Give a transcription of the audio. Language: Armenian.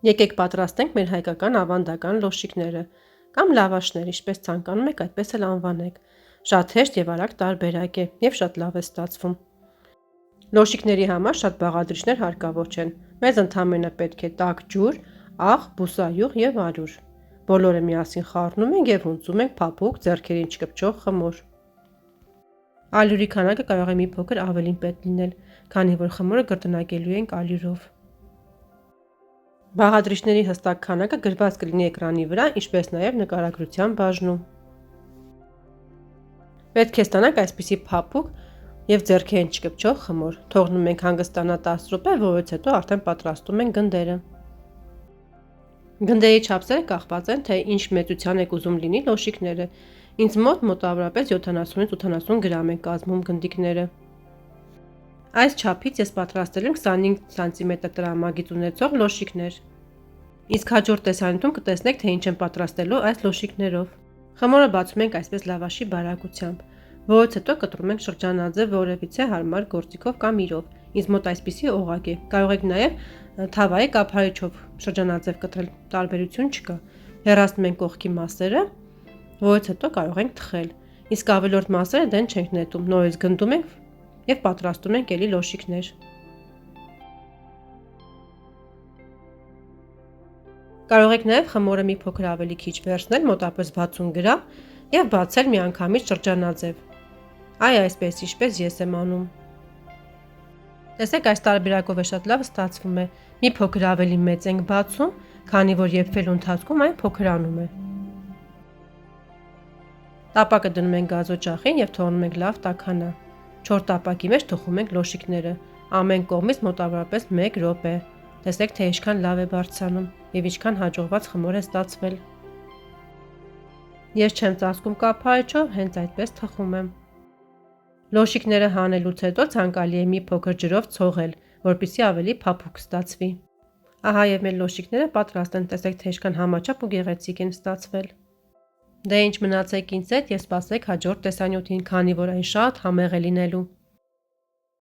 Եկեք պատրաստենք մեր հայկական ավանդական լոշիկները կամ լավաշներ, ինչպես ցանկանում եք, այդպես էլ անվանեք։ Շատ հեշտ եւ արագ տարբերակ է եւ շատ լավ է ստացվում։ Լոշիկների համար շատ բաղադրիչներ հարկավոր չեն։ Մեզ ընդամենը պետք է տաք ջուր, աղ, բուսայուղ եւ արուր։ Բոլորը միասին խառնում ենք եւ հունձում ենք փափուկ, ձեռքերին չկպչող խմոր։ Ալյուրի քանակը կարող է մի փոքր ավելին պետք լինել, քանի որ խմորը կրկնակելու ենք ալյուրով։ Բաղադրիչների հստակ քանակը գրված կլինի էկրանի վրա, ինչպես նաև նկարագրության բաժնում։ Պետք է ստանանք այսպիսի փափուկ եւ ձեռքերին չկպչող խմոր։ Թողնում ենք հանգստանա 10 րոպե, որից հետո արդեն պատրաստում ենք գնդերը։ Գնդերի չափսերը կախված են, թե ինչ մեծության եք ուզում լինի լոշիկները։ Ինձ մոտավորապես 70-ից 80 գրամ են կազմում գնդիկները։ Այս չափից ես պատրաստել եմ 25 սանտիմետր տրամագիծ ունեցող լոշիկներ։ Իսկ հաջորդ տեսանյութում կտեսնեք, թե ինչ եմ պատրաստելու այս լոշիկներով։ Խմորը բացում ենք այսպես լավաշի բարակությամբ, որից հետո կտրում ենք շրջանաձև որևիցե հարմար գործիքով կամ իրով։ Ինձ մոտ այսպիսի օղակ է։ Կարող եք նաև թավայի կափարիչով շրջանաձև կտրել, տարբերություն չկա։ Հեռացնում ենք կողքի մասերը, որից հետո կարող ենք թխել։ Իսկ ավելորդ մասերը դեն չենք նետում, նորից գնդում ենք եւ պատրաստում ենք ելի լոշիկներ։ Կարող եք նաև խմորը մի փոքր ավելի քիչ վերցնել, մոտավորապես 60 գրամ, եւ բացել միանգամից շրջանաձև։ Այսպես ինչպես ես եմ անում։ Տեսեք, այս տարբերակով է շատ լավ ստացվում է։ Մի փոքր ավելի մեծ ենք բացում, քանի որ եփվելու ընթացքում այն փոքրանում է։ Տապակը դնում ենք գազօջախին եւ թողնում ենք լավ տաքանա։ 4 տապակի մեջ թխում ենք լոշիկները։ Ամեն կողմից մոտավորապես 1 րոպե։ Տեսեք, թե ինչքան լավ է բարձրանում եւ ինչքան հաջողված խմոր է ստացվել։ Ես չեմ ծածկում կափարիչով, հենց այդպես թխում եմ։ Լոշիկները հանելուց հետո ցանկալի է մի փոքր ջրով ցողել, որպեսզի ավելի փափուկ ստացվի։ Ահա եւ մեր լոշիկները պատրաստ են, տեսեք, թե ինչքան համաչափ ու գեղեցիկ են ստացվել։ Դե ինչ, մնացեք ինձ հետ եւ սպասեք հաջորդ տեսանյութին, քանի որ այն շատ համեղ է լինելու։